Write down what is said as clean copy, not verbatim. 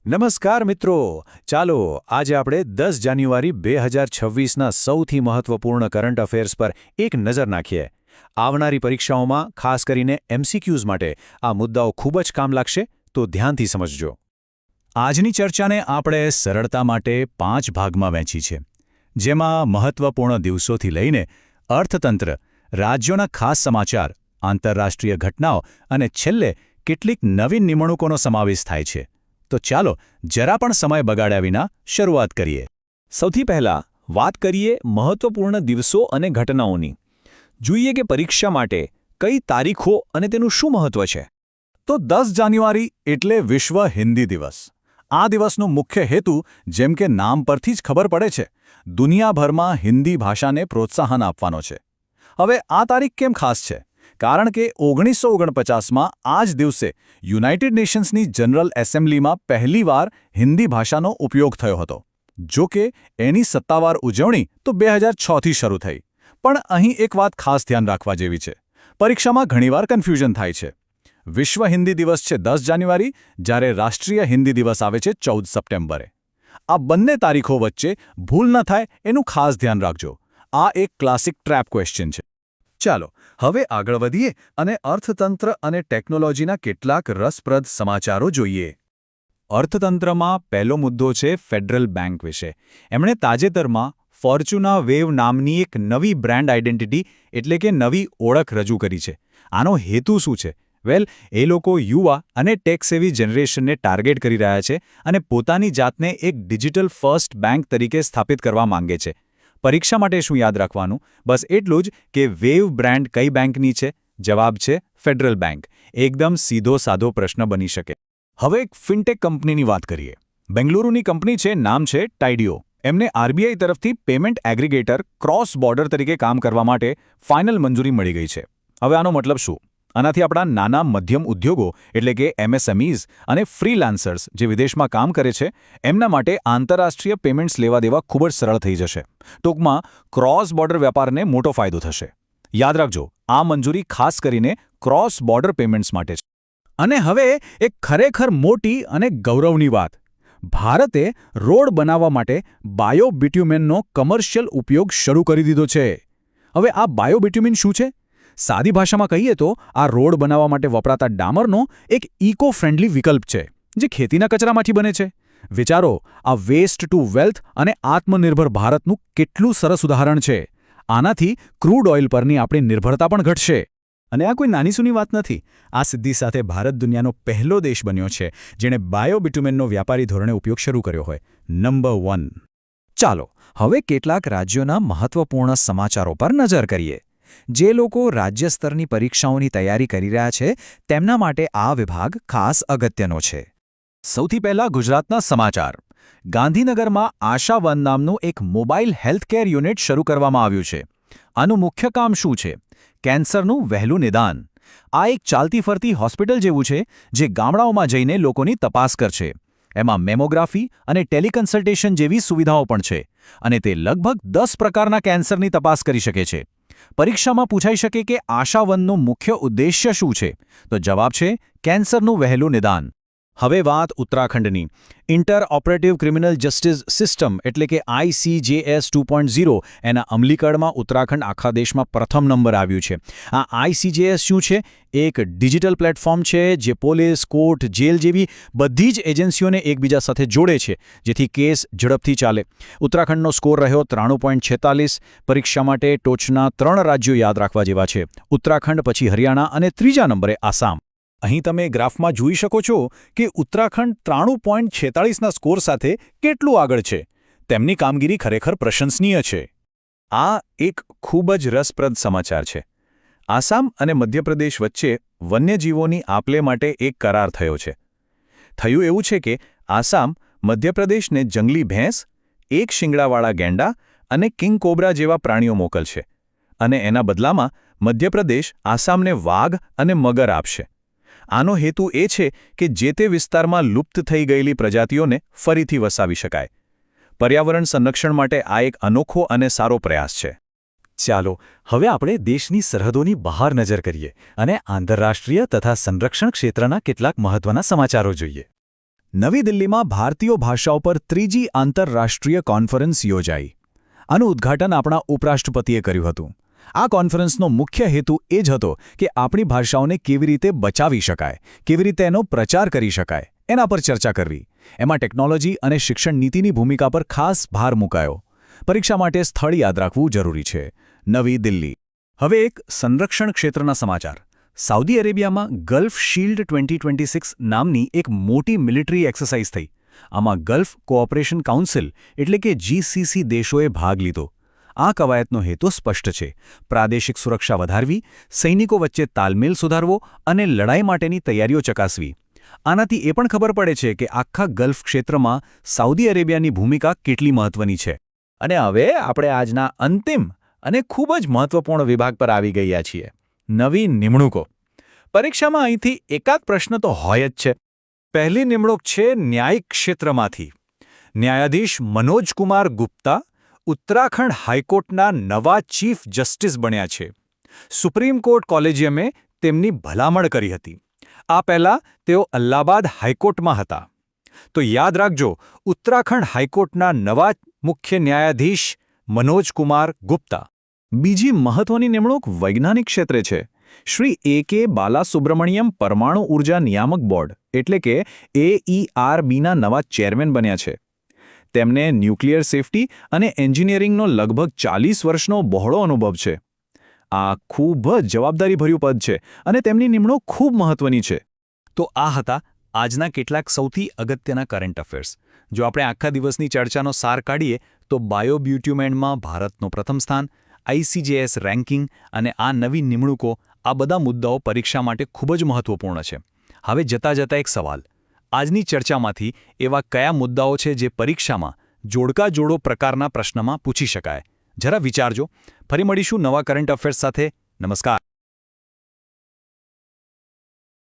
નમસ્કાર મિત્રો, ચાલો આજે આપણે 10 જાન્યુઆરી 2026ના સૌથી મહત્વપૂર્ણ કરંટ અફેર્સ પર એક નજર નાખીએ. આવનારી પરીક્ષાઓમાં ખાસ કરીને એમસીક્યુઝ માટે આ મુદ્દાઓ ખૂબ જ કામ લાગશે, તો ધ્યાનથી સમજજો. આજની ચર્ચાને આપણે સરળતા માટે 5 ભાગમાં વહેંચી છે, જેમાં મહત્વપૂર્ણ દિવસોથી લઈને અર્થતંત્ર, રાજ્યોના ખાસ સમાચાર, આંતરરાષ્ટ્રીય ઘટનાઓ અને છેલ્લે કેટલીક નવીન નિમણૂકોનો સમાવેશ થાય છે. તો ચાલો જરા પણ સમય બગાડ્યા વિના શરૂઆત કરીએ. સૌથી પહેલાં વાત કરીએ મહત્વપૂર્ણ દિવસો અને ઘટનાઓની. જોઈએ કે પરીક્ષા માટે કઈ તારીખો અને તેનું શું મહત્વ છે. તો 10 જાન્યુઆરી એટલે વિશ્વ હિન્દી દિવસ. આ દિવસનો મુખ્ય હેતુ, જેમ કે નામ પરથી જ ખબર પડે છે, દુનિયાભરમાં હિન્દી ભાષાને પ્રોત્સાહન આપવાનો છે. હવે આ તારીખ કેમ ખાસ છે? કારણ કે 1949માં આ જ દિવસે યુનાઇટેડ નેશન્સની જનરલ એસેમ્બલીમાં પહેલીવાર હિન્દી ભાષાનો ઉપયોગ થયો હતો. જો કે એની સત્તાવાર ઉજવણી તો 2006થી શરૂ થઈ. પણ અહીં એક વાત ખાસ ધ્યાન રાખવા જેવી છે. પરીક્ષામાં ઘણીવાર કન્ફ્યુઝન થાય છે. વિશ્વ હિન્દી દિવસ છે 10 જાન્યુઆરી, જ્યારે રાષ્ટ્રીય હિન્દી દિવસ આવે છે 14 સપ્ટેમ્બરે. આ બંને તારીખો વચ્ચે ભૂલ ન થાય એનું ખાસ ધ્યાન રાખજો. આ એક ક્લાસિક ટ્રેપ ક્વેશ્ચન છે. ચાલો હવે આગળ વધીએ અને અર્થતંત્ર અને ટેકનોલોજીના કેટલાક રસપ્રદ સમાચારો જોઈએ. અર્થતંત્રમાં પહેલો મુદ્દો છે ફેડરલ બેંક વિશે. એમણે તાજેતરમાં ફોર્ચ્યુના વેવ નામની એક નવી બ્રાન્ડ આઇડેન્ટિટી એટલે કે નવી ઓળખ રજૂ કરી છે. આનો હેતુ શું છે? વેલ, એ લોકો યુવા અને ટેક સેવી જનરેશનને ટાર્ગેટ કરી રહ્યા છે અને પોતાની જાતને એક ડિજિટલ ફર્સ્ટ બેંક તરીકે સ્થાપિત કરવા માંગે છે. પરીક્ષા માટે શું યાદ રાખવાનું? બસ એટલું જ કે વેવ બ્રાન્ડ કઈ બેંકની છે? જવાબ છે ફેડરલ બેંક. એકદમ સીધો સાધો પ્રશ્ન બની શકે. હવે એક ફિનટેક કંપનીની વાત કરીએ. બેંગલુરુની કંપની છે, નામ છે ટાઇડિયો. એમને આરબીઆઈ તરફથી પેમેન્ટ એગ્રીગેટર ક્રોસ બોર્ડર તરીકે કામ કરવા માટે ફાઇનલ મંજૂરી મળી ગઈ છે. હવે આનો મતલબ શું? આનાથી આપણા નાના મધ્યમ ઉદ્યોગો એટલે કે એમએસએમઈઝ અને ફ્રીલાન્સર્સ જે વિદેશમાં કામ કરે છે, એમના માટે આંતરરાષ્ટ્રીય પેમેન્ટ્સ લેવા દેવા ખૂબ જ સરળ થઈ જશે. ટૂંકમાં ક્રોસ બોર્ડર વેપારને મોટો ફાયદો થશે. યાદ રાખજો, આ મંજૂરી ખાસ કરીને ક્રોસ બોર્ડર પેમેન્ટ્સ માટે છે. અને હવે એક ખરેખર મોટી અને ગૌરવની વાત. ભારતે રોડ બનાવવા માટે બાયોબિટ્યુમેનનો કમર્શિયલ ઉપયોગ શરૂ કરી દીધો છે. હવે આ બાયોબિટ્યુમેન શું છે? સાદી ભાષામાં કહીએ તો આ રોડ બનાવવા માટે વપરાતા ડામરનો એક ઇકો ફ્રેન્ડલી વિકલ્પ છે, જે ખેતીના કચરામાંથી બને છે. વિચારો, આ વેસ્ટ ટુ વેલ્થ અને આત્મનિર્ભર ભારતનું કેટલું સરસ ઉદાહરણ છે. આનાથી ક્રૂડ ઓઇલ પરની આપણી નિર્ભરતા પણ ઘટશે. અને આ કોઈ નાનીસૂની વાત નથી. આ સિદ્ધિ સાથે ભારત દુનિયાનો પહેલો દેશ બન્યો છે જેણે બાયોબિટ્યુમેનનો વ્યાપારી ધોરણે ઉપયોગ શરૂ કર્યો હોય. નંબર 1. ચાલો હવે કેટલાક રાજ્યોના મહત્વપૂર્ણ સમાચારો પર નજર કરીએ. જે લોકો રાજ્ય સ્તરની પરીક્ષાઓની તૈયારી કરી રહ્યા છે, તેમના માટે આ વિભાગ ખાસ અગત્યનો છે. સૌથી પહેલા ગુજરાતના સમાચાર. ગાંધીનગરમાં આશા વન નામનું એક મોબાઈલ હેલ્થકેર યુનિટ શરૂ કરવામાં આવ્યું છે. આનું મુખ્ય કામ શું છે? કેન્સરનું વહેલું નિદાન. આ એક ચાલતી ફરતી હોસ્પિટલ જેવું છે, જે ગામડાઓમાં જઈને લોકોની તપાસ કરશે. એમાં મેમોગ્રાફી અને ટેલિકન્સલ્ટેશન જેવી સુવિધાઓ પણ છે, અને તે લગભગ 10 પ્રકારના કેન્સરની તપાસ કરી શકે છે. પરીક્ષામાં પૂછાઈ શકે કે આશા વનનો મુખ્ય ઉદ્દેશ્ય શું છે? તો જવાબ છે કેન્સરનું વહેલું નિદાન. હવે વાત ઉત્તરાખંડની. Inter operative criminal justice system એટલે કે ICJS 2.0 એના અમલીકરણમાં ઉત્તરાખંડ આખા દેશમાં પ્રથમ નંબર આવ્યું છે. આ ICJS શું છે? એક ડિજિટલ પ્લેટફોર્મ છે જે પોલીસ, કોર્ટ, જેલ જેવી બધી જ એજન્સીઓને એકબીજા સાથે જોડે છે, જેથી કેસ ઝડપથી ચાલે. ઉત્તરાખંડનો સ્કોર રહ્યો 93.46. પરીક્ષા માટે ટોચના 3 રાજ્યો યાદ રાખવા જેવા છે: ઉત્તરાખંડ, પછી હરિયાણા અને ત્રીજા નંબરે આસામ. અહીં તમે ગ્રાફમાં જોઈ શકો છો કે ઉત્તરાખંડ 93.46ના સ્કોર સાથે કેટલું આગળ છે. તેમની કામગીરી ખરેખર પ્રશંસનીય છે. આ એક ખૂબ જ રસપ્રદ સમાચાર છે. આસામ અને મધ્યપ્રદેશ વચ્ચે વન્યજીવોની આપ-લે માટે એક કરાર થયો છે. થયું એવું છે કે આસામ મધ્યપ્રદેશને જંગલી ભેંસ, એક શિંગડાવાળા ગેંડા અને કિંગ કોબ્રા જેવા પ્રાણીઓ મોકલશે, અને એના બદલામાં મધ્યપ્રદેશ આસામને વાઘ અને મગર આપશે. આનો હેતુ એ છે કે જે તે વિસ્તારમાં લુપ્ત થઈ ગયેલી પ્રજાતિઓને ફરીથી વસાવી શકાય. પર્યાવરણ સંરક્ષણ માટે આ એક અનોખો અને સારો પ્રયાસ છે. ચાલો હવે આપણે દેશની સરહદોની બહાર નજર કરીએ અને આંતરરાષ્ટ્રીય તથા સંરક્ષણ ક્ષેત્રના કેટલાક મહત્વના સમાચારો જોઈએ. નવી દિલ્હીમાં ભારતીય ભાષાઓ પર ત્રીજી આંતરરાષ્ટ્રીય કોન્ફરન્સ યોજાઈ. આનું ઉદ્ઘાટન આપણા ઉપરાષ્ટ્રપતિએ કર્યું હતું. આ કોન્ફરન્સનો મુખ્ય હેતુ એ જ હતો કે આપણી ભાષાઓને કેવી રીતે બચાવી શકાય, કેવી રીતે એનો પ્રચાર કરી શકાય, એના પર ચર્ચા કરવી. એમાં ટેકનોલોજી અને શિક્ષણ નીતિની ભૂમિકા પર ખાસ ભાર મૂકાયો. પરીક્ષા માટે સ્થળ યાદ રાખવું જરૂરી છે. નવી દિલ્હી. હવે એક સંરક્ષણ ક્ષેત્રના સમાચાર. સાઉદી અરેબિયામાં ગલ્ફ શિલ્ડ 2026 નામની એક મોટી મિલિટરી એક્સરસાઇઝ થઈ. આમાં ગલ્ફ કોઓપરેશન કાઉન્સિલ એટલે કે GCC દેશોએ ભાગ લીધો. આ કવાયતનો હેતુ સ્પષ્ટ છે: પ્રાદેશિક સુરક્ષા વધારવી, સૈનિકો વચ્ચે તાલમેલ સુધારવો અને લડાઈ માટેની તૈયારીઓ ચકાસવી. આનાથી એ પણ ખબર પડે છે કે આખા ગલ્ફ ક્ષેત્રમાં સાઉદી અરેબિયાની ભૂમિકા કેટલી મહત્વની છે. અને હવે આપણે આજના અંતિમ અને ખૂબ જ મહત્વપૂર્ણ વિભાગ પર આવી ગયા છીએ: નવી નિમણૂકો. પરીક્ષામાં અહીંથી એકાદ પ્રશ્ન તો હોય જ છે. પહેલી નિમણૂક છે ન્યાયિક ક્ષેત્રમાંથી. ન્યાયાધીશ મનોજ કુમાર ગુપ્તા ઉત્તરાખંડ હાઈકોર્ટના નવા ચીફ જસ્ટિસ બન્યા છે. સુપ્રીમ કોર્ટ કોલેજિયમે તેમની ભલામણ કરી હતી. આ પહેલાં તેઓ અલ્હાબાદ હાઈકોર્ટમાં હતા. તો યાદ રાખજો, ઉત્તરાખંડ હાઈકોર્ટના નવા મુખ્ય ન્યાયાધીશ મનોજ કુમાર ગુપ્તા. બીજી મહત્વની નિમણૂક વૈજ્ઞાનિક ક્ષેત્રે છે. શ્રી A.K. બાલાસુબ્રમણ્યમ પરમાણુ ઉર્જા નિયામક બોર્ડ એટલે કે AERBના નવા ચેરમેન બન્યા છે. તેમને ન્યુક્લિયર સેફ્ટી અને એન્જિનિયરિંગનો લગભગ 40 વર્ષનો બહોળો અનુભવ છે. આ ખૂબ જ જવાબદારીભર્યું પદ છે અને તેમની નિમણૂક ખૂબ મહત્વની છે. તો આ હતા આજના કેટલાક સૌથી અગત્યના કરંટ અફેર્સ. જો આપણે આખા દિવસની ચર્ચાનો સાર કાઢીએ તો બાયોબ્યુટ્યુમેન્ટમાં ભારતનું પ્રથમ સ્થાન, ICJS રેન્કિંગ અને આ નવી નિમણૂકો, આ બધા મુદ્દાઓ પરીક્ષા માટે ખૂબ જ મહત્વપૂર્ણ છે. હવે જતાં એક સવાલ: આજની ચર્ચામાંથી એવા કયા મુદ્દાઓ છે જે પરીક્ષામાં જોડકા જોડો પ્રકારના પ્રશ્નમાં પૂછી શકાય? જરા વિચારજો. ફરી મળીશું નવા કરંટ અફેર્સ સાથે. નમસ્કાર.